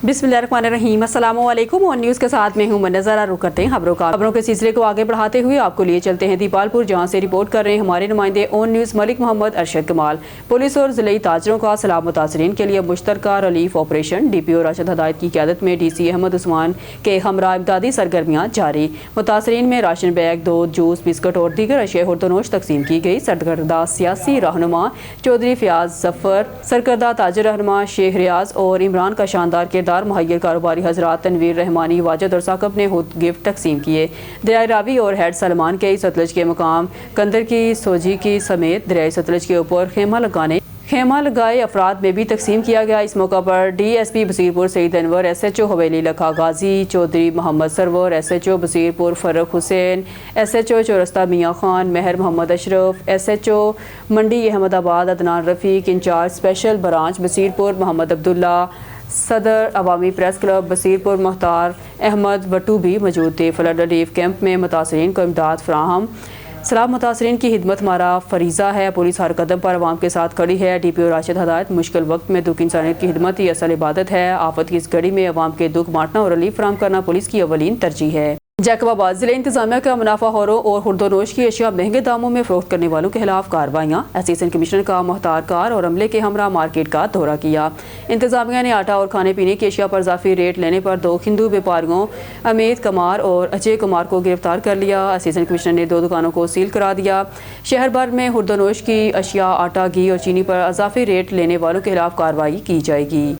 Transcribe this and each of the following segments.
बिस्मिल्लाहिर्रहमानिर्रहीम। अस्सलाम वालेकुम। और न्यूज़ के साथ में हूँ मनज़रा। रुक करते हैं खबरों के सिलसिले को आगे बढ़ाते हुए आपको लिए चलते हैं दीपालपुर, जहाँ से रिपोर्ट कर रहे हैं हमारे नुमाइंदे ऑन न्यूज़ मलिक मोहम्मद अरशद कमाल। पुलिस और ज़िले ताजरों का सैलाब मुतासरीन के लिए मुश्तरका रिलीफ ऑपरेशन। DPO राशिद हदायत की क़यादत में DC अहमद उस्मान के हमरा इमदादी सरगर्मियाँ जारी। मुतासरीन में राशन बैग, दूध, जूस, बिस्कुट और दीगर अशिया खुर्दनोश तकसीम की गई। सरकर्दा सियासी रहनुमा चौधरी फयाज जफर, सरकर्दा ताजर रहनुमा शेख रियाज और इमरान का शानदार किरदार मुहैयर कारोबारी हजरात तनवीर रहमानी, वाजिद और साकब ने गिफ्ट तकसीम किए। दरियाई रावी और हेड सलमान के सतलज के मकाम कंदर की सोजी की समेत दरियाई सतलज के ऊपर खेमा लगाए अफराद में भी तकसीम किया गया। इस मौका पर DSP Basirpur Saeed Anwar, SHO Haveli Lakha Ghazi Chaudhry Mohammad Sarwar, SHO Basirpur Farrukh Hussain, SHO Chaurasta Mian Khan, Mehar Mohammad Ashraf, SHO Mandi Ahmadabad Adnan Rafiq, incharge special branch Basirpur Mohammad Abdullah, सदर अवामी प्रेस क्लब बसीरपुर मुख्तार अहमद वटू भी मौजूद थे। फ्लड रिलीफ कैंप में मुतासरीन को इमदाद फराहम। सलाम मुतासरीन की हिदमत हमारा फरीज़ा है। पुलिस हर कदम पर आवाम के साथ खड़ी है। DPO राशिद हदायत, मुश्किल वक्त में दुख इंसानियत की हिदमत ही असल इबादत है। आफत की इस घड़ी में आवाम के दुख बांटना और रिलीफ फराहम करना पुलिस की अवलीन तरजीह है। जैकबाबाद जिले इंतजामिया का मुनाफाखोरों और खुर्दोनोश की अशिया महंगे दामों में फरोख्त करने वालों के खिलाफ कार्रवाइयाँ। असिस्टेंट कमिश्नर का मुख्तार कार और अमले के हमरा मार्केट का दौरा किया। इंतजामिया ने आटा और खाने पीने की अशिया पर इजाफी रेट लेने पर 2 हिंदू व्यापारियों अमित कुमार और अजय कुमार को गिरफ्तार कर लिया। असिस्टेंट कमिश्नर ने 2 दुकानों को सील करा दिया। शहर भर में खुर्दोनोश की अशिया, आटा, घी और चीनी पर इजाफी रेट लेने वालों के खिलाफ कार्रवाई की जाएगी।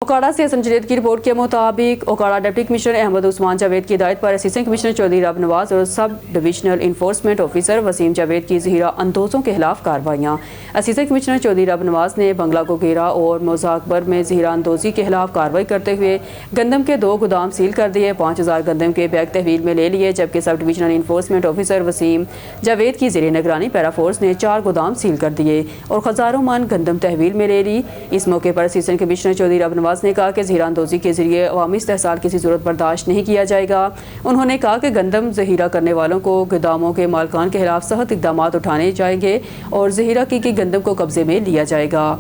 ओकाड़ा से हसन जवेद की रिपोर्ट के मुताबिक ओकाड़ा डिप्टी कमिश्नर अहमद उस्मान जावेद की हिदायत पर असिस्टेंट कमिश्नर चौधरी रब नवाज और sub divisional enforcement officer Waseem Javed की ज़हीरा अंदोज़ों के खिलाफ कार्रवाइयाँ। असिस्टेंट कमिश्नर चौधरी रब नवाज ने बंगला को घेरा और मौजा अकबर में ज़हीरा अंदोज़ी के खिलाफ कार्रवाई करते हुए गंदम के 2 गोदाम सील कर दिए। 5000 गंदम के बैग तहवील में ले लिए, जबकि sub divisional enforcement officer Waseem Javed की ज़ेरे निगरानी पैराफोर्स ने 4 गोदाम सील कर दिए और हज़ारों मन गंदम तहवील में ले ली। इस मौके पर असिस्टेंट कमिश्नर चौधरी रब नवाज ने कहा कि ज़हीरा अंदोज़ी के जरिए अवामी इस्तेहसाल किसी सूरत बर्दाश्त नहीं किया जाएगा। उन्होंने कहा कि गंदम ज़हीरा करने वालों को गोदामों के मालिकान के खिलाफ सख्त इक़दाम उठाने जाएंगे और ज़हीरा की गंदम को कब्जे में लिया जाएगा।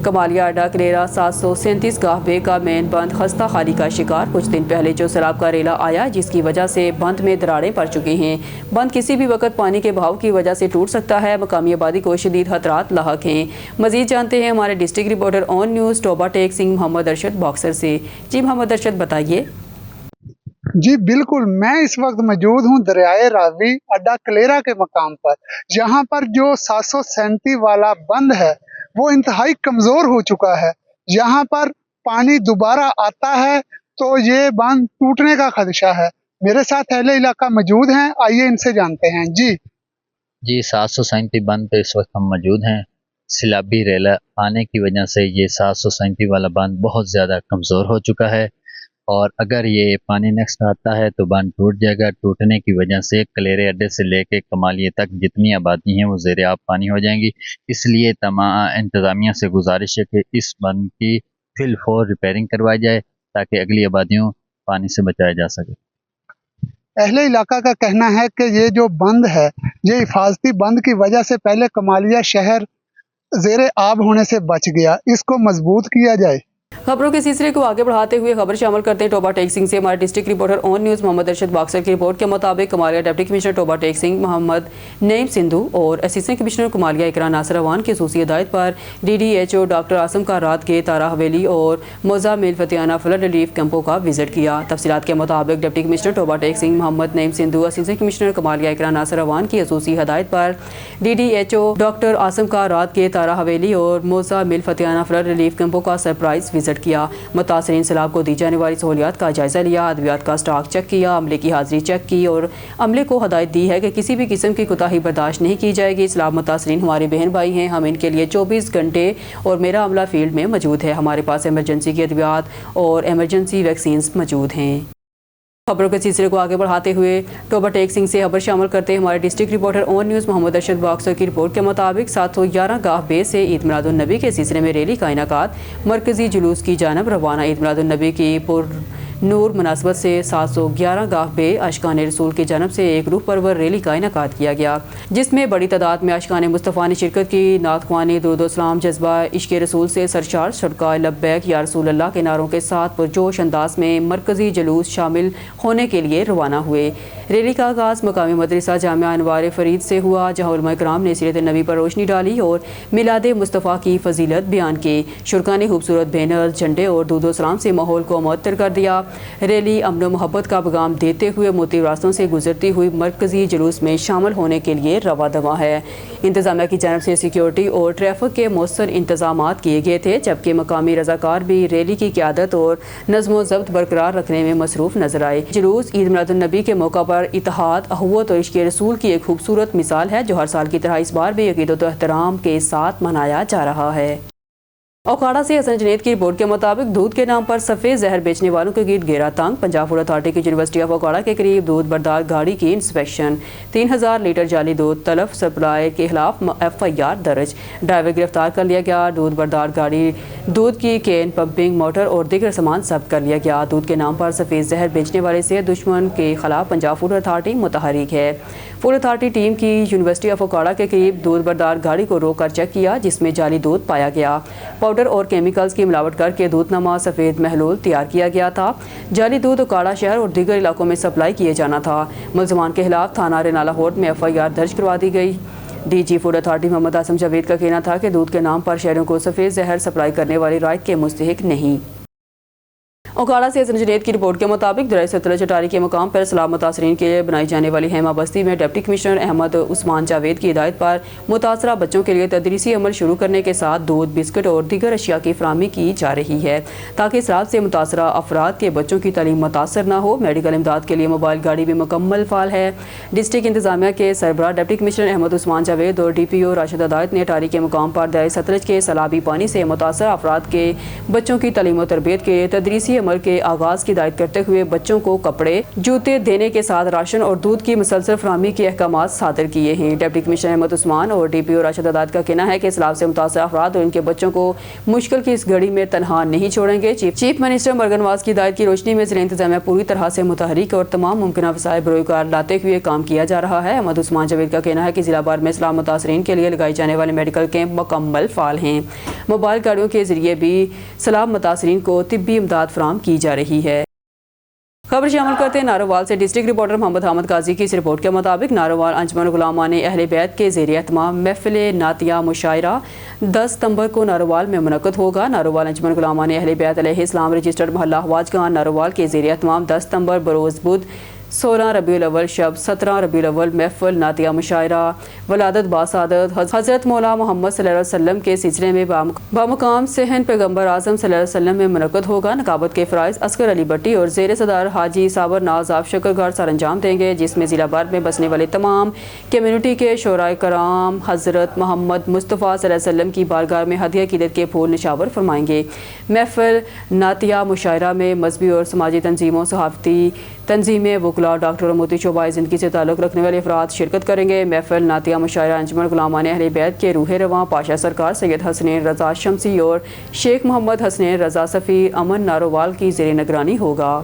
कमालिया अड्डा कलेरा 737 गाहबे का मेन बंद खस्ता खाली का शिकार। कुछ दिन पहले जो सैलाब का रेला आया, जिसकी वजह से बंद में दरारें पड़ चुकी हैं। बंद किसी भी वक्त पानी के बहाव की वजह से टूट सकता है। मकामी आबादी को शदीद खतरात लाहक हैं। मजीद जानते हैं हमारे district reporter on news Toba Tek Singh Mohammad Arshad boxer से। जी मोहम्मद अरशद, बताइए। जी बिल्कुल, मैं इस वक्त मौजूद हूँ दरियाए रावी अड्डा कलेरा के मकाम पर, जहाँ पर जो 737 वाला बंद है वो इंतहाई कमजोर हो चुका है। यहाँ पर पानी दोबारा आता है तो ये बंद टूटने का खदशा है। मेरे साथ अहले इलाका मौजूद हैं, आइए इनसे जानते हैं। जी 737 बंद पे इस वक्त हम मौजूद हैं। सैलाबी रेला आने की वजह से ये 737 वाला बंद बहुत ज़्यादा कमज़ोर हो चुका है और अगर ये पानी नेक्स्ट आता है तो बंद टूट जाएगा। टूटने की वजह से कलेरे अड्डे से लेके कमालिए तक जितनी आबादी हैं वो ज़ेरे आब पानी हो जाएंगी। इसलिए तमाम इंतज़ामिया से गुजारिश है कि इस बंद की फिल फौर रिपेयरिंग करवाई जाए ताकि अगली आबादियों पानी से बचाया जा सके। अहले इलाका का कहना है कि ये जो बंद है, ये हिफाजती बंद की वजह से पहले कमालिया शहर ज़ेरे आब होने से बच गया, इसको मजबूत किया जाए। खबरों के सिलसिले को आगे बढ़ाते हुए खबर शामिल करते हैं टोबा टेक सिंह से। हमारे district reporter on news Mohammad Arshad boxer की रिपोर्ट के मुताबिक कमालिया डिप्टी कमिश्नर टोबा टेक सिंह मोहम्मद नईम सिंधु और असिस्टेंट कमिश्नर कमालिया इकरा नासिर अवान की खसूसी हिदायत पर DDHO डॉक्टर आसम का रात के तारा हवेली और मौजा मिल फतियाना फ्लड रिलीफ कैंपों का विजिट किया। तफसीलात के मुताबिक deputy commissioner Toba Tek Singh Mohammad Naeem Sindhu assistant commissioner Kamalia Iqra Nasir Awan की खसूसी हिदायत पर DDHO डॉक्टर आसम का रात के तारा हवेली और मौजा मिल फतियाना फ्लड रिलीफ कैंपों का सरप्राइज विजिट किया। मुतासरीन सैलाब को दी जाने वाली सहूलियात का जायजा लिया, अद्वियात का स्टॉक चेक किया, अमले की हाजिरी चेक की और अमले को हदायत दी है कि किसी भी किस्म की कोताही बर्दाश्त नहीं की जाएगी। सैलाब मुतासरीन हमारे बहन भाई हैं, हम इनके लिए 24 घंटे और मेरा अमला फील्ड में मौजूद है। हमारे पास एमरजेंसी की अद्वियात और एमरजेंसी वैक्सीन मौजूद हैं। खबरों के सिलसिले को आगे बढ़ाते हुए टोबा टेक सिंह से खबर शामिल करते हैं हमारे district reporter on news Mohammad Arshad boxer की रिपोर्ट के मुताबिक 711 गाहबे से ईद मिलादुन नबी के सिलसिले में रैली का इनेकाद। मरकजी जुलूस की जानब रवाना ईद मिलादुन नबी की नूर मुनासबत से 711 गाह बे आशिकान रसूल की जानब से एक रूह परवर रैली का इनेकाद किया गया, जिसमें बड़ी तादाद में आशिकान मुस्तफ़ा ने शिरकत की। नात ख्वानी, दुरूद सलाम, जज्बा इश्क़ रसूल से सरशार सदका लब्बैक या रसूल अल्लाह के नारों के साथ पुरजोश अंदाज में मरकजी जुलूस शामिल होने के लिए रवाना हुए। रैली का आगाज़ मकामी मदरसा जामिया अनवार फरीद से हुआ, जहाँ उलमा इकराम ने सीरत नबी पर रोशनी डाली और मिलाद मुस्तफ़ा की फजीलत बयान की। शुरका ने खूबसूरत बैनर, झंडे और दूध सलाम से माहौल को मुअत्तर कर दिया। रैली अमन मोहब्बत का पैगाम देते हुए मुख्तलिफ रास्तों से गुजरती हुई मरकजी जुलूस में शामिल होने के लिए रवा दवा है। इंतजामिया की जानब से सिक्योरिटी और ट्रैफिक के मौसर इंतजाम किए गए थे, जबकि मकामी रजाकार भी रैली की क़यादत और नज़्म ज़ब्त बरकरार रखने में मसरूफ़ नजर आए। जुलूस ईद मिलादुन्नबी के मौका पर इत्तेहाद, अखुवत और इश्क़ रसूल की एक खूबसूरत मिसाल है, जो हर साल की तरह इस बार भी अक़ीदत और एहतराम के साथ मनाया जा रहा है। ओकाड़ा से हसन जुनैद की रिपोर्ट के मुताबिक दूध के नाम पर सफ़ेद जहर बेचने वालों के गिरद घेरा तंग। पंजाब फूड अथॉरिटी की यूनिवर्सिटी ऑफ ओकाड़ा के करीब दूध बरदार गाड़ी की इंस्पेक्शन। 3000 लीटर जाली दूध तलफ सप्लाई के खिलाफ FIR दर्ज। ड्राइवर गिरफ्तार कर लिया गया। दूध बरदार गाड़ी, दूध की कैन, पंपिंग मोटर और दीगर सामान जब्त कर लिया गया। दूध के नाम पर सफ़ेद जहर बेचने वाले से दुश्मन के खिलाफ पंजाब फूड अथॉरिटी मुतहरिक है। फूड अथॉरिटी टीम की यूनिवर्सिटी ऑफ ओकाड़ा के करीब दूध बरदार गाड़ी को रोक कर चेक किया, जिसमें जाली दूध पाया गया। पाउडर और केमिकल्स की मिलावट करके दूधनमा सफ़ेद महलूल तैयार किया गया था। जाली दूध ओकाड़ा शहर और दीगर इलाकों में सप्लाई किए जाना था। मुलजमान के खिलाफ थाना रेनाला होट में FIR दर्ज करवा दी गई। DG food authority Mohammad Asim Javed का कहना था कि दूध के नाम पर शहरों को सफ़ेद जहर सप्लाई करने वाली रायत के मुस्तहिक नहीं। ओकाड़ा से हसन जुनैद की रिपोर्ट के मुताबिक दरिया सतलज अटारी के मुकाम पर सलाब मुतासरीन के लिए बनाई जाने वाली हेमा बस्ती में डिप्टी कमिश्नर अहमद उस्मान जावेद की हिदायत पर मुतासरा बच्चों के लिए तदरीसी अमल शुरू करने के साथ दूध, बिस्किट और दीगर अशिया की फराहमी की जा रही है, ताकि सराब से मुतासरा अफराद के बच्चों की तालीम मुतासर न हो। मेडिकल इमदाद के लिए मोबाइल गाड़ी भी मुकम्मल फाल है। डिस्ट्रिक्ट इंतजामिया के सरबराह डिप्टी कमिश्नर अहमद उस्मान जावेद और DPO राशिद अदायत ने अटारी के मुकाम पर दरिया सतलज के सैलाबी पानी से मुतासर अफराद के बच्चों की तालीम और तरबियत के तदरीसी अमल के आगाज की हिदायत करते हुए बच्चों को कपड़े, जूते देने के साथ राशन और दूध की मुसलसल फराहमी के अहकाम सादर किए हैं। डिप्टी कमिश्नर अहमद उस्मान और DPO राशिद अदायत का कहना है कि सैलाब से मुतासर अफराद और इनके बच्चों को मुश्किल की इस घड़ी में तनहा नहीं छोड़ेंगे। चीफ मिनिस्टर मरगन वाज की हिदायत की रोशनी में जिला इंतजामिया पूरी तरह से मुतहरिक और तमाम मुमकिन वसाइल बरोकार लाते हुए काम किया जा रहा है। अहमद उस्मान जावेद का कहना है कि जिला भर में सलाब मुतासरीन के लिए लगाई जाने वाले मेडिकल कैंप मुकम्मल फाल हैं। मोबाइल गाड़ियों के जरिए भी सलाब मुतासरीन को तिब्बी इमदाद फराहम की जा रही है। खबर शामिल करते हैं नारोवाल से। डिस्ट्रिक्ट रिपोर्टर मोहम्मद हामिद काजी की इस रिपोर्ट के मुताबिक नारोवाल अंजुमन गुलामान अहले बैत के ज़ेर एहतमाम महफिल नातिया मुशायरा 10 सितंबर को नारोवाल में मुनक़्क़द होगा। नारोवाल अंजुमन गुलामान अहले बैत अलैहिस्सलाम रजिस्टर्ड मोहल्ला हवाजगान नारोवाल के ज़ेर एहतमाम 10 सितंबर बरोज़ बुध 16 रबीउल अव्वल शब 17 रबीउल अव्वल महफिल नातिया मुशायरा वलादत बासादत हज़रत मौला मोहम्मद सल्लल्लाहु अलैहि वसल्लम के सिलसिले में बामुकाम सहन पैगम्बर आज़म सल्लल्लाहु अलैहि वसल्लम में मुनक़्क़द होगा। नकाबत के फ़राइज़ असगर अली भट्टी और ज़ेर सदार हाजी साबर नाज आप शक्करगार सर अंजाम देंगे, जिसमें ज़िला भर में बसने वाले तमाम कम्यूनिटी के शोराए कराम हज़रत मोहम्मद मुस्तफ़ा सल्लल्लाहु अलैहि वसल्लम की बारगाह में हदिया क़ीदत के फूल निशावर फरमाएंगे। महफिल नातिया मुशायरा में मजहबी और समाजी तंजीमों, सहाफ़ती तंजीमें, वकला, डॉक्टर और मोती शोबाई ज़िंदगी से ताल्लुक़ रखने वाले अफराद शिरकत करेंगे। महफिल नातिया मुशायरा अंजुमन गुलामान अहले बैत के रूह रवां पाशा सरकार सैयद हसनैन रज़ा शमसी और शेख मोहम्मद हसनैन रज़ा सफ़ी अमन नारोवाल की ज़ेर निगरानी होगा।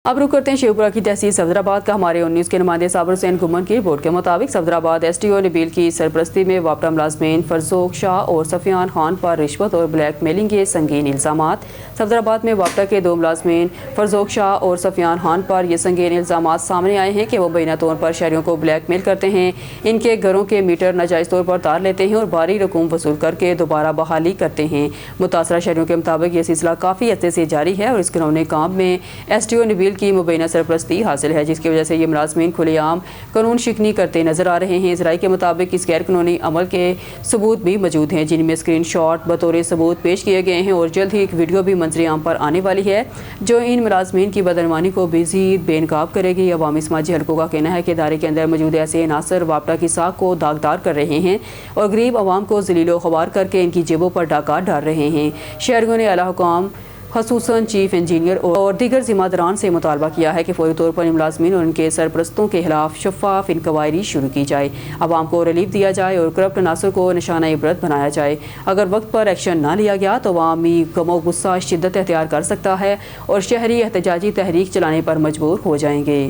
अब रुक करते हैं शेखपुरा की तहसील सफदराबाद का। हमारे न्यूज़ के नुमाइंदे साबिर हुसैन गुमन की रिपोर्ट के मुताबिक सफदराबाद STO नबील की सरपरस्ती में वापरा मुलाजमीन फरजोक शाह और सफियान खान पर रिश्वत और ब्लैक मेलिंग के संगीन इल्ज़ामात। सफदराबाद में वापरा के 2 मुलाजमीन फरजोक शाह और सफियान खान पर ये संगीन इल्ज़ामात सामने आए हैं कि वो मुबैना तौर पर शहरियों को ब्लैक मेल करते हैं, इनके घरों के मीटर नाजायज़ तौर पर तार लेते हैं और भारी रकूम वसूल करके दोबारा बहाली करते हैं। मुतासरा शहरियों के मुताबिक ये सिलसिला काफ़ी अरसे से जारी है और इस घिनौने काम में STO नबील की मुबैना सरपरस्ती हासिल है, जिसकी वजह से ये मुलाजमीन खुलेआम कानून शिकनी करते नजर आ रहे हैं। इसराई के मुताबिक इस गैर कानूनी अमल के सबूत भी मौजूद हैं, जिनमें स्क्रीन शॉट बतौर सबूत पेश किए गए हैं और जल्द ही एक वीडियो भी मंजर आम पर आने वाली है, जो इन मुलाजमीन की बदनवानी को मज़ीद बेनकाब करेगी। अवामी समाजी हलकों का कहना है कि इदारे के अंदर मौजूद ऐसे अनासर वापरा की साख को दागदार कर रहे हैं और गरीब आवाम को जलीलो ख्वार करके इनकी जेबों पर डाका डाल रहे हैं। शहरियों ने आला हुकाम खसूसन चीफ इंजीनियर और दीगर जिम्मेदारान से मुतालबा किया है कि फौरी तौर पर मुलाजमीन और उनके सरपरस्तों के खिलाफ शफाफ इंक्वायरी शुरू की जाए, आवाम को रिलीफ दिया जाए और करप्ट अनासर को निशाना इबरत बनाया जाए। अगर वक्त पर एक्शन ना लिया गया तो अवामी गमो गुस्सा शिद्दत अख्तियार कर सकता है और शहरी एहतजाजी तहरीक चलाने पर मजबूर हो जाएंगे।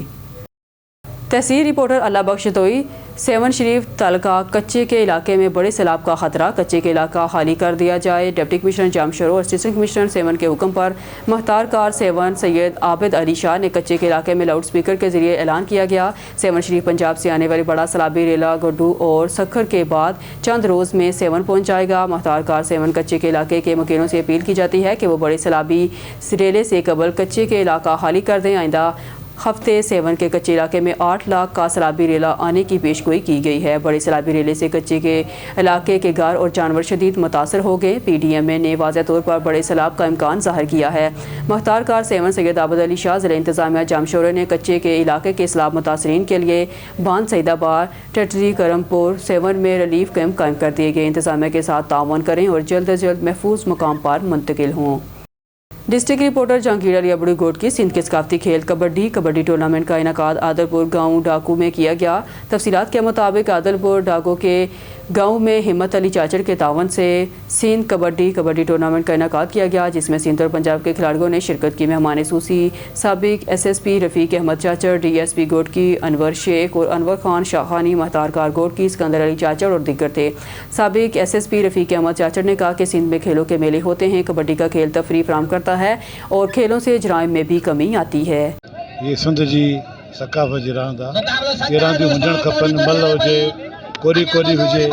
तहसील रिपोर्टर अल्लाह बख्श दोई सेवन शरीफ तालका कच्चे के इलाके में बड़े सैलाब का खतरा, कच्चे के इलाका खाली कर दिया जाए। डिप्टी कमिश्नर जामशरो और असिस्टेंट कमिश्नर सेवन के हुक्म पर मुख्तार कार सेवन सैयद आबिद अली शाह ने कच्चे के इलाके में लाउड स्पीकर के जरिए ऐलान किया गया। सेवन शरीफ पंजाब से आने वाली बड़ा सैलाबी रेला गड्डू और सखर के बाद चंद रोज़ में सेवन पहुँच जाएगा। मुख्तार कार सेवन कच्चे के इलाके के मकीनों से अपील की जाती है कि वो बड़े सैलाबी रेले से कबल कच्चे के इलाका खाली कर दें। आइंदा हफ्ते सेवन के कच्चे इलाके में 8 लाख का सैलाबी रेला आने की पेशगोई की गई है। बड़े सैलाबी रेले से कच्चे के इलाके के घर और जानवर शदीद मुतासर हो गए। PDMA ने वाज़ह तौर पर बड़े सैलाब का इम्कान ज़ाहिर किया है। मुख्तार कार सेवन सैयद आबिद अली शाह ज़िला इंतज़ामिया जामशोरे ने कच्चे के इलाके के सैलाब मुतासरीन के लिए बांध सईदाबाद टटरी करमपुर सेवन में रिलीफ कैंप कायम कर दिए गए। इंतज़ामिया के साथ ताउन करें और जल्द अज जल्द महफूज मकाम पर मुंतकिल हों। डिस्ट्रिक्ट रिपोर्टर जहांगीर अली अबड़ी गोट की सिंध के सकाफती खेल कबड्डी टूर्नामेंट का इनकाद आदलपुर गांव डाकू में किया गया। तफसीलात के मुताबिक आदलपुर डाकू के गांव में हिम्मत अली चाचड़ के तावन से सिंध कबड्डी टूर्नामेंट का इनकाद किया गया, जिसमें सिंध और पंजाब के खिलाड़ियों ने शिरकत की। मेहमान सूसी साबिक SSP रफ़ीक अहमद चाचड़, DSP गोट की अनवर शेख और अनवर खान शाहानी, मुख्तार कार गोट की सिकंदर अली चाचड़ और दिग्गर थे। साबिक SSP रफ़ीक अहमद चाचड़ ने कहा कि सिंध में खेलों के मेले होते हैं, कबड्डी का खेल तफरीह फराहम करता है और खेलों से जराइम में भी कमी आती है। ये सिंध जी सकाफ़त जी रांदि आहे, ये रांदियूं हुजणु खपनि, मल हुजे कोरी हुजे,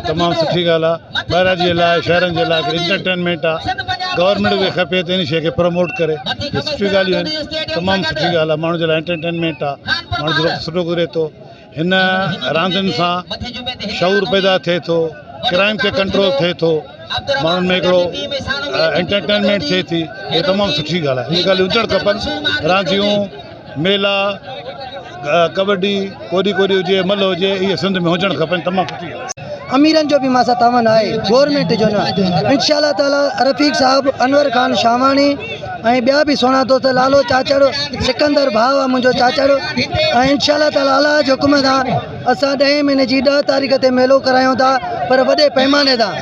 तमामु सुठी ॻाल्हि आहे। ॿाहिरां जे लाइ शहरनि जे लाइ इंटरटेनमेंट आहे, गवर्नमेंट खे खपे त इन शइ खे प्रमोट करे। ये सुठी ॻाल्हियूं आहिनि, तमामु सुठी ॻाल्हि आहे। माण्हू जे लाइ एंटरटेनमेंट आहे, माण्हू जो वक़्तु सुठो गुज़रे थो। हिन रांदियुनि सां शऊर पैदा थिए थो, क्राइम ते कंट्रोल थिए थो, माण्हुनि में हिकिड़ो एंटरटेनमेंट थिए थी। ये तमामु सुठी ॻाल्हि आहे। इहे ॻाल्हियूं हुजणु खपनि। रांदियूं मेला कबड्डी कोरी हुजे, मल हुजे, इहे सिंध में हुजणु खपनि, तमामु सुठी ॻाल्हि आहे। अमीरन जो भी मासा तावन है गवर्नमेंट जो न इंशाल्लाह ताला रफ़ीक साहब, अनवर खान शामानी ऐं ॿिया बि सुहिणा दोस्त लालो चाचड़, सिकंदर भाउ आहे मुंहिंजो चाचड़, ऐं इंशाल्लाह ताला अलाह जो हुकुम सां असां 10 महीने जी 10 तारीख़ ते मेलो करायूं था, पर वॾे पैमाने तां।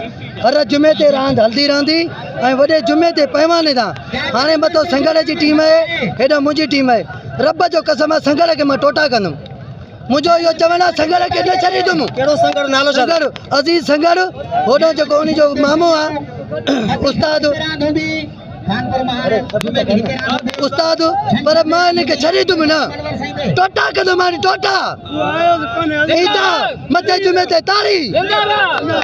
हर जुमे ते रांदि हलंदी रहंदी ऐं वॾे जुमे ते पैमाने तां। हाणे मथो संगड़ जी टीम आहे, हेॾा मुंहिंजी टीम आहे। रब जो कसम आहे संगड़ खे मां टोटा कंदुमि। मुझो यो चवण संगड़ के न छॾींदुमि। कहिड़ो संगड़ नालो? संगड़ अज़ीज़ संगड़, होॾो जेको उन जो मामो आहे उस्ताद पर मां इनखे छॾींदुमि न, टोटा कंदुमि, टोटा मथे जुमे ते ताड़ी।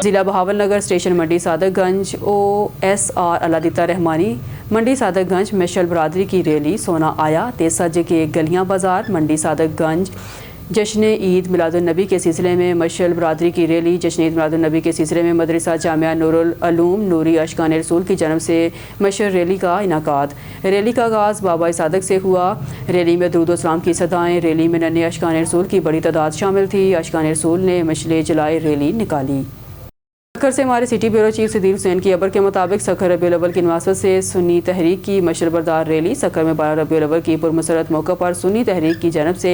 जिला बहावलनगर स्टेशन मंडी सादतगंज OSR अलादीता रहमानी मंडी सादतगंज मशल बरादरी की रैली सोना आया तेसज के गलियां बाजार मंडी सादतगंज जश्न ईद मिलादुन्नबी के सिलसिले में मशल बरादरी की रैली। जश्न ईद मिलादुन्नबी के सिलसिले में मदरसा जामिया नूरुल उलूम नूरी अशकान रसूल की जन्म से मशहूर रैली का इनाकाद। रैली का आगाज़ बाबा सादक से हुआ। रैली में दुरूद व सलाम की सदाएं। रैली में नन्हे अशकान रसूल की बड़ी तादाद शामिल थी। अशकान रसूल ने मशले जलाए रैली निकाली। सखर से हमारे city bureau chief Sadyr Hussain की खबर के मुताबिक सखर रबीउल अव्वल की मुनासबत से सुन्नी तहरीक की मशल बरदार रैली। सखर में 12 रबीउल अव्वल की पुरमसरत मौके पर सुन्नी तहरीक की जानब से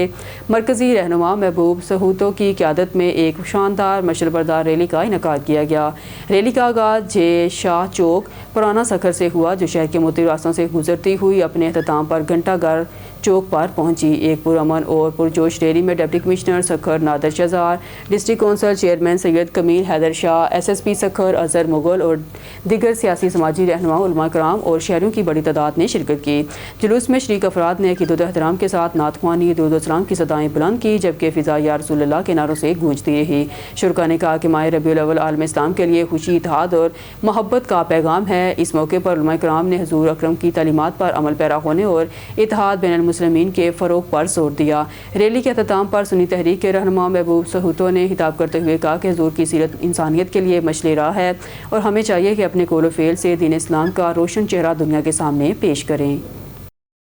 मरकज़ी रहनुमा महबूब सहूतो की क़यादत में एक शानदार मशल बरदार रैली का इनकाद किया गया। रैली का आगाज़ जे शाह चौक पुराना सखर से हुआ, जो शहर के मुख्तलिफ रास्तों से गुजरती हुई अपने अख्ताम पर घंटाघर चौक पर पहुंची। एक पुरअमन और पुरजोश रैली में deputy commissioner Sukkur Nadir Shahzar, district council chairman Syed Kamil Haider Shah, SSP Sukkur Azhar Mughal और दिगर सियासी समाजी रहनुमा उलमा कराम और शहरियों की बड़ी तादाद ने शिरकत की। जुलूस में शरीक अफराद ने अक़ीदत व एहतराम के साथ नात ख्वानी दुरूद व सलाम की सदाएं बुलंद की, जबकि फ़िज़ा या रसूलल्लाह के नारों से गूंजती रही। शुरका ने कहा कि माह रबीउल अव्वल आलम इस्लाम के लिए खुशी, इत्तेहाद और मोहब्बत का पैगाम है। इस मौके पर उलमा कराम ने हुज़ूर अकरम की तालीमात पर अमल पैरा होने और इत्तेहाद बैनुल मुस्लिमीन के फ़रोग़ पर जोर दिया। रैली के अख्ताम पर सुन्नी तहरीक के रहनुमा महबूब सहूतो ने खिताब करते हुए कहा कि हुज़ूर की सीरत इंसानियत के लिए मशले राह है और हमें चाहिए कि अपने कौल व फ़ेल से दीन इस्लाम का रोशन चेहरा दुनिया के सामने पेश करें।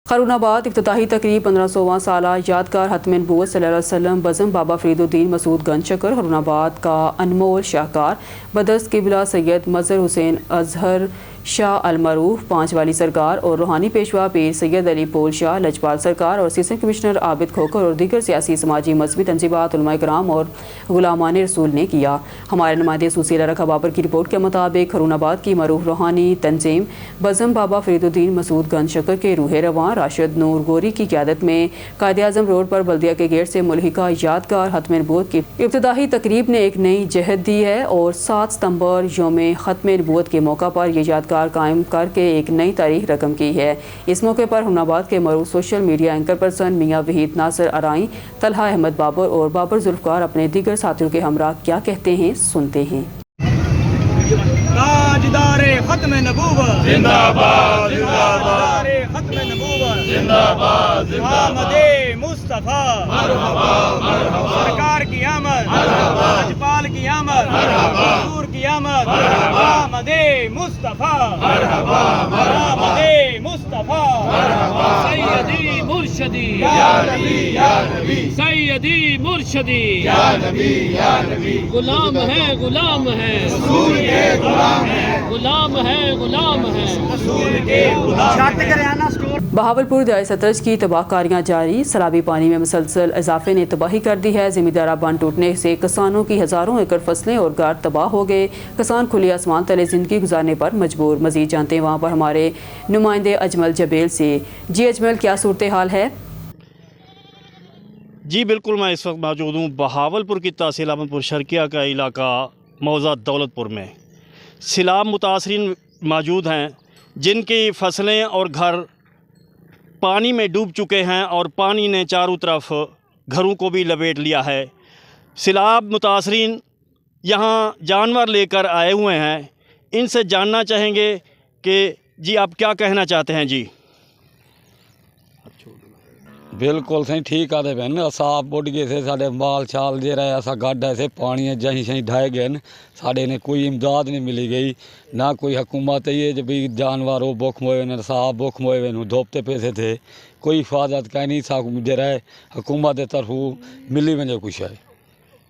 ख़रूनाबाद इफ्तिताही तकरीब 1500वां साला यादगार हतम नबूवत सल्लल्लाहु अलैहि वसल्लम बज़म बाबा फरीदुद्दीन मसूद गंज शकर ख़रूनाबाद का अनमोल शाहकार बदस्त किबला सैयद मज़हर हुसैन अजहर शाह अल-मरूफ पांच वाली सरकार और रूहानी पेशवा पीर सैयद अली पोल शाह लजपाल सरकार और असिस्टेंट कमिश्नर आबिद खोकर और दीगर सियासी समाजी मजहबी तंजीबात उलमा कराम और गुलामान रसूल ने किया। हमारे नुमाइंदे सुसीला रखा बाबर की रिपोर्ट के मुताबिक खरूनाबाद की मरूफ रूहानी तंजीम बज़म बाबा फरीदुद्दीन मसूद गंज शक्कर के रूह रवां राशिद नूर गोरी की क़यादत में कायद-ए-आज़म रोड पर बल्दिया के गेट से मुल्हिका यादगार ख़त्म नबूवत की इब्तिदाई तकरीब ने एक नई जहत दी है और 7 सितंबर यौम ख़त्म नबूवत के मौका पर यह यादगार कायम करके एक नई तारीख रकम की है। इस मौके पर हुनाबाद के मरूफ सोशल मीडिया एंकर पर्सन मियाँ वहीद नासिर अराई, तलहा अहमद बाबर और बाबर जुल्फ़कार अपने दीगर साथियों के हमरा क्या कहते हैं सुनते हैं। ताजदारे खत्म नबूवत जिंदाबाद जिंदाबाद, खत्म नबूवत जिंदाबाद जिंदाबाद, आमदे मुस्तफा मरहबा मरहबा, सरकार की आमद मरहबा, लजपाल की आमद मरहबा, हुजूर की आमद मरहबा, आमदे मुस्तफा मरहबा मरहबा, आमदे मुस्तफा मरहबा, सैयदी मुर्शदी या नबी सैयदी मुर्शदी या नबी, गुलाम है गुलाम है रसूल के गुलाम है बहावलपुर दरिया सतलज की तबाहकारियां जारी, सैलाबी पानी में मुसलसल इजाफे ने तबाही कर दी है। ज़मींदारा बांध टूटने से किसानों की हज़ारों एकड़ फसलें और घर तबाह हो गए। किसान खुले आसमान तले ज़िंदगी गुजारने पर मजबूर। मज़ीद जानते हैं वहाँ पर हमारे नुमाइंदे अजमल जबेल से। जी अजमल, क्या सूरत हाल है? जी बिल्कुल, मैं इस वक्त मौजूद हूँ बहावलपुर की तहसील अहमदपुर शर्किया का इलाका मौज़ा दौलतपुर में। सैलाब मुतासरीन मौजूद हैं जिनकी फसलें और घर पानी में डूब चुके हैं और पानी ने चारों तरफ घरों को भी लपेट लिया है। सैलाब मुतासरीन यहाँ जानवर लेकर आए हुए हैं, इनसे जानना चाहेंगे कि जी आप क्या कहना चाहते हैं। जी बिल्कुल सही ठीक आते भैन, असा बुढ़ गए थे, साढ़े माल छाल जे रहे असा गड्ढ ऐसे पानी जहीं शहीं ढाए गए न, साढ़े ने कोई इमदाद नहीं मिली गई, ना कोई हुकूमत ये जब भी जानवर हो बुख मोए न साहब बुख मोए न धोपते पैसे थे, कोई हिफाजत कहीं नहीं सा जे रहे हुकूमत के तरफ मिली वजह कुछ है।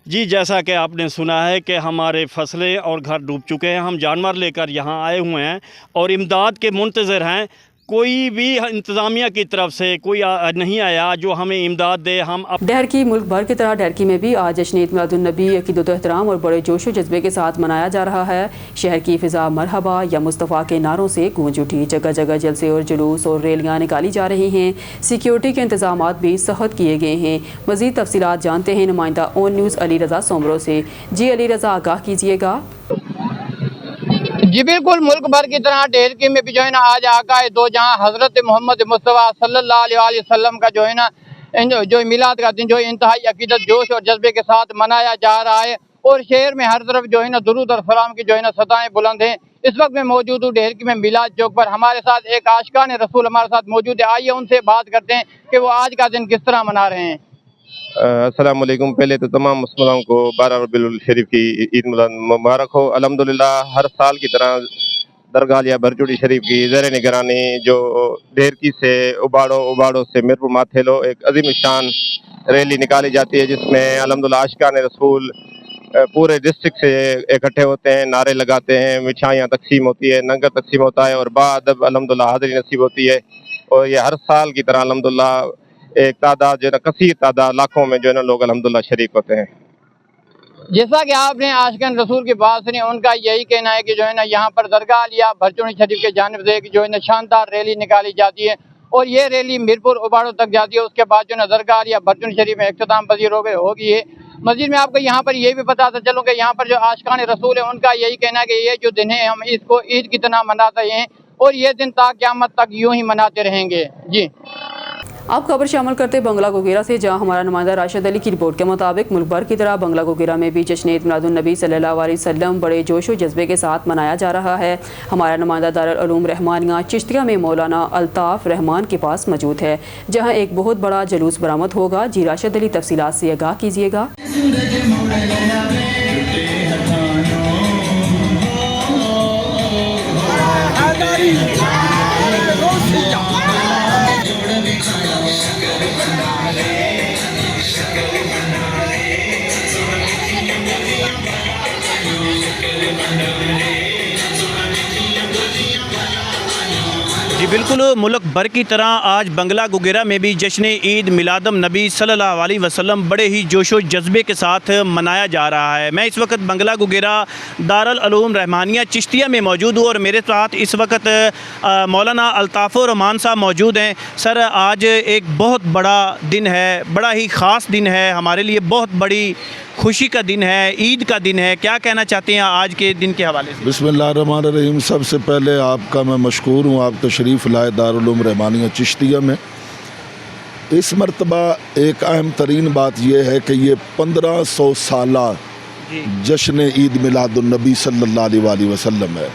जी जैसा कि आपने सुना है कि हमारे फसलें और घर डूब चुके हैं, हम जानवर लेकर यहाँ आए हुए हैं और इमदाद के मुंतज़र हैं। कोई भी इंतज़ामिया की तरफ से कोई नहीं आया जो हमें इमदाद दे। हम डहरकी मुल्क भर की तरह डहरकी में भी आज जश्न ईद मिलादुन्नबी अकीदत एहतराम और बड़े जोश व जज्बे के साथ मनाया जा रहा है। शहर की फ़िज़ा मरहबा या मुस्तफ़ा के नारों से गूंज उठी। जगह जगह जलसे और जुलूस और रैलियाँ निकाली जा रही हैं। सिक्योरिटी के इंतजामात भी सख्त किए गए हैं। मज़ीद तफसीलात जानते हैं नुमाइंदा ऑन न्यूज़ अली रज़ा सोमरो से। जी अली रज़ा, आगाह कीजिएगा। जी बिल्कुल, मुल्क भर की तरह डहरकी में भी जो है ना आज आका दो जहाँ हज़रत मोहम्मद मुस्तफ़ा सल्लल्लाहु अलैहि वसल्लम का जो है ना जो मिलाद का दिन जो इंतहाई अकीदत जोश और जज्बे के साथ मनाया जा रहा है और शहर में हर तरफ जो है ना दुरूद और सलाम की जो है ना सदाएं बुलंद हैं। इस वक्त मैं मौजूद हूँ डहरकी में मिलाद चौक पर। हमारे साथ एक आशिकान रसूल हमारे साथ मौजूद है, आइए उनसे बात करते हैं कि वो आज का दिन किस तरह मना रहे हैं। अस्सलाम वालेकुम। पहले तो तमाम मुसलमानों को 12 रबीउल शरीफ की ईद मुबारक हो। अल्हम्दुलिल्लाह हर साल की तरह दरगाह या बरचुड़ी शरीफ की ज़ेर निगरानी जो डहरकी से उबाड़ो से मीरपुर माथेलो एक अजीम शान रैली निकाली जाती है, जिसमें अल्हम्दुलिल्लाह आशिकान रसूल पूरे डिस्ट्रिक्ट से इकट्ठे होते हैं, नारे लगाते हैं, मिठाइयाँ तकसीम होती है, लंगर तकसीम होता है और बाअदब अल्हम्दुलिल्लाह हाज़िरी नसीब होती है। और ये हर साल की तरह अल्हम्दुलिल्लाह एक तादाद जो है ना कसीर तादाद लाखों में जो है ना लोग अल्हम्दुलिल्लाह शरीक होते हैं। जैसा कि आपने आशिकान रसूल की बात सुनी, उनका यही कहना है कि जो है ना यहाँ पर दरगाह या भरचुड़ी शरीफ के जानिब से जो है ना शानदार रैली निकाली जाती है और ये रैली मीरपुर उबाड़ो तक जाती है। उसके बाद जो है ना दरगाह या भरचुड़ी शरीफ में इख्तिताम पजीर होगी है। मस्जिद में आपको यहाँ पर ये भी बताता चलूँ कि यहाँ पर जो आशिकान रसूल है उनका यही कहना है कि ये जो दिन है हम इसको ईद की तरह मनाते हैं और ये दिन ता क़यामत तक यूं ही मनाते रहेंगे। जी अब खबर शामिल करते बंगला गोगेरा से, जहां हमारा नुमाइंदा राशिद अली की रिपोर्ट के मुताबिक मुल्क भर की तरह बंगला गोगेरा में भी जश्न ईद मिलादुन्नबी सल्लल्लाहु अलैहि वसल्लम बड़े जोश व जज्बे के साथ मनाया जा रहा है। हमारा नुमाइंदा दारुल उलूम रहमानिया चिश्तिया में मौलाना अल्ताफ़ रहमान के पास मौजूद है, जहां एक बहुत बड़ा जुलूस बरामद होगा। जी राशिद अली तफसीलात से आगाह कीजिएगा। بالکل ملک بھر کی طرح آج بنگلہ گوگیرا میں بھی جشن عید میلاد النبی صلی اللہ علیہ وسلم بڑے ہی جوش و جذبے کے ساتھ منایا جا رہا ہے. میں اس وقت بنگلہ گوگیرا دارالعلوم رحمانیہ چشتیہ میں موجود ہوں اور میرے ساتھ اس وقت مولانا الطاف الرحمان صاحب موجود ہیں. سر آج ایک بہت بڑا دن ہے, بڑا ہی خاص دن ہے, ہمارے لیے بہت بڑی خوشی کا دن ہے, عید کا دن ہے. کیا کہنا چاہتے ہیں آج کے دن کے حوالے سے؟ بسم اللہ الرحمن الرحیم. سب سے پہلے آپ کا میں مشکور ہوں, آپ تشریف لائے دارالعلوم رحمانیہ چشتیہ میں. اس مرتبہ ایک اہم ترین بات یہ ہے کہ یہ 1500 سالہ جشن عید میلاد النبی صلی اللہ علیہ وآلہ وسلم ہے,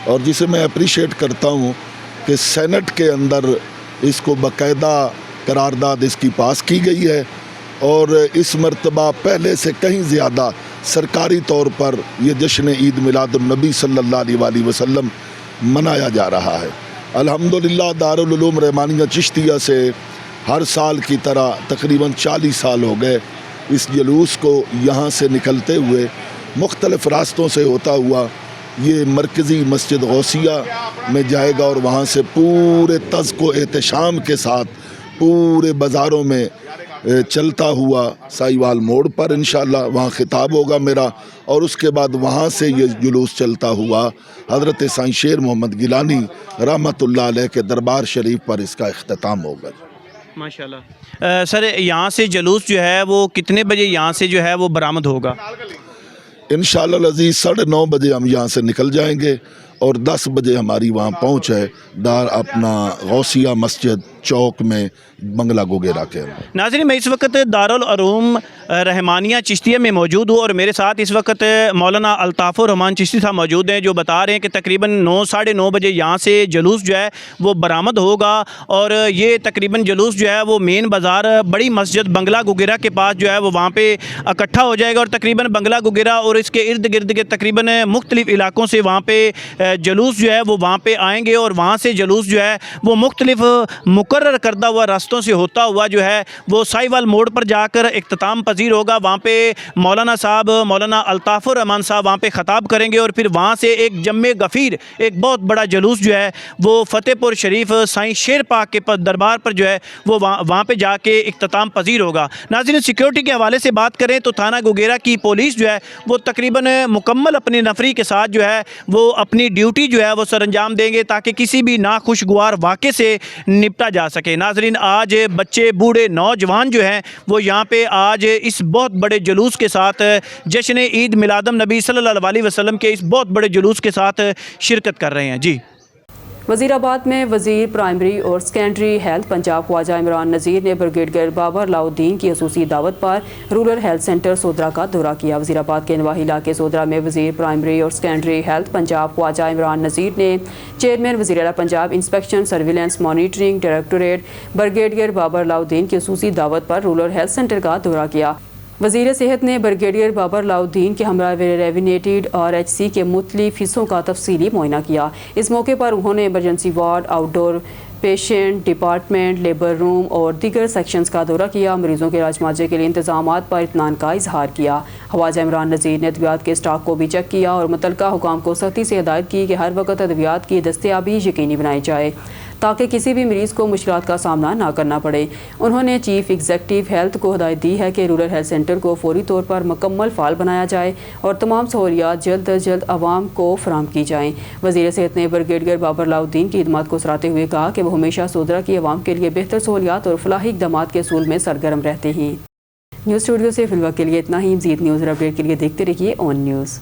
اور جسے میں اپریشیٹ کرتا ہوں کہ سینٹ کے اندر اس کو باقاعدہ قرارداد اس کی پاس کی گئی ہے, اور اس مرتبہ پہلے سے کہیں زیادہ سرکاری طور پر یہ جشن عید میلاد النبی صلی اللہ علیہ وآلہ وسلم منایا جا رہا ہے. الحمدللہ دارالعلوم رحمانیہ چشتیہ سے ہر سال کی طرح تقریباً 40 سال ہو گئے اس جلوس کو یہاں سے نکلتے ہوئے مختلف راستوں سے ہوتا ہوا یہ مرکزی مسجد غوثیہ میں جائے گا, اور وہاں سے پورے طرز و احتشام کے ساتھ پورے بازاروں میں چلتا ہوا سائیوال موڑ پر انشاءاللہ وہاں خطاب ہوگا میرا, اور اس کے بعد وہاں سے یہ جلوس چلتا ہوا حضرت سائیں شیر محمد گیلانی رحمۃ اللہ علیہ کے دربار شریف پر اس کا اختتام ہوگا. ماشاءاللہ. سر یہاں سے جلوس جو ہے وہ کتنے بجے یہاں سے جو ہے وہ برآمد ہوگا؟ انشاءاللہ العزیز 9:30 بجے ہم یہاں سے نکل جائیں گے, اور 10 بجے ہماری وہاں پہنچ ہے اپنا غوثیہ مسجد چوک میں بنگلہ گوگیرا کے. ناظرین میں اس وقت دارالعلوم رحمانیہ چشتیہ میں موجود ہوں, اور میرے ساتھ اس وقت مولانا الطاف الرحمان چشتی صاحب موجود ہیں جو بتا رہے ہیں کہ تقریباً 9-9:30 بجے یہاں سے جلوس جو ہے وہ برآمد ہوگا, اور یہ تقریباً جلوس جو ہے وہ مین بازار بڑی مسجد بنگلہ گوگیرا کے پاس جو ہے وہ وہاں پہ اکٹھا ہو جائے گا, اور تقریباً بنگلہ گوگیرا اور اس کے ارد گرد کے تقریباً مختلف علاقوں سے وہاں پہ جلوس جو ہے وہ وہاں پہ آئیں گے, اور وہاں سے جلوس جو ہے وہ مختلف مقرر کردہ ہوا راستوں سے ہوتا ہوا جو ہے وہ سائیوال موڑ پر جا کر اختتام پذیر ہوگا. وہاں پہ مولانا الطاف الرحمان صاحب وہاں پہ خطاب کریں گے, اور پھر وہاں سے ایک جم غفیر ایک بہت بڑا جلوس جو ہے وہ فتح پور شریف سائیں شیر پاک کے دربار پر جو ہے وہ وہاں پہ جا کے اختتام پذیر ہوگا. ناظرین سیکیورٹی کے حوالے سے بات کریں تو تھانہ گوگیرا کی پولیس جو ہے وہ تقریباً مکمل اپنی نفری کے ساتھ جو ہے وہ اپنی ڈیوٹی جو ہے وہ سر انجام دیں گے تاکہ کسی بھی ناخوشگوار واقعے سے نپٹا جا سکے. ناظرین آج بچے بوڑھے نوجوان جو ہیں وہ یہاں پہ آج اس بہت بڑے جلوس کے ساتھ جشن عید میلاد النبی صلی اللہ علیہ وسلم کے اس بہت بڑے جلوس کے ساتھ شرکت کر رہے ہیں. جی وزیر آباد میں وزیر پرائمری اور سیکنڈری ہیلتھ پنجاب خواجہ عمران نذیر نے بریگیڈیئر بابر علاء الدین کی خصوصی دعوت پر رورل ہیلتھ سینٹر سودرا کا دورہ کیا. وزیر آباد کے نواحی علاقے سودرا میں وزیر پرائمری اور سیکنڈری ہیلتھ پنجاب خواجہ عمران نذیر نے چیئرمین وزیر اعلیٰ Punjab inspection surveillance monitoring directorate brigadier Babar علاء الدین کی خصوصی دعوت پر رورل ہیلتھ سینٹر کا دورہ کیا. وزیر صحت نے بریگیڈیئر بابر علاء الدین کے ہمراہ ریونیٹیڈ RHC کے مختلف حصوں کا تفصیلی معائنہ کیا. اس موقع پر انہوں نے ایمرجنسی وارڈ, آؤٹ ڈور پیشنٹ ڈپارٹمنٹ, لیبر روم اور دیگر سیکشنز کا دورہ کیا. مریضوں کے علاج معالجے کے لیے انتظامات پر اطمینان کا اظہار کیا. خواجہ عمران نذیر نے ادویات کے اسٹاک کو بھی چیک کیا اور متعلقہ حکام کو سختی سے ہدایت کی کہ ہر وقت ادویات کی دستیابی یقینی بنائی جائے تاکہ کسی بھی مریض کو مشکلات کا سامنا نہ کرنا پڑے. انہوں نے چیف ایگزیکٹو ہیلتھ کو ہدایت دی ہے کہ رورل ہیلتھ سینٹر کو فوری طور پر مکمل فعال بنایا جائے اور تمام سہولیات جلد از جلد عوام کو فراہم کی جائیں. وزیر صحت نے بریگیڈیئر بابر علاء الدین کی خدمات کو سراہتے ہوئے کہا کہ وہ ہمیشہ سودرا کی عوام کے لیے بہتر سہولیات اور فلاحی اقدامات کے اصول میں سرگرم رہتے ہیں. نیوز اسٹوڈیو سے فی الوقت کے لیے اتنا ہی. مزید نیوز اور اپڈیٹ کے لیے دیکھتے رہیے اون نیوز.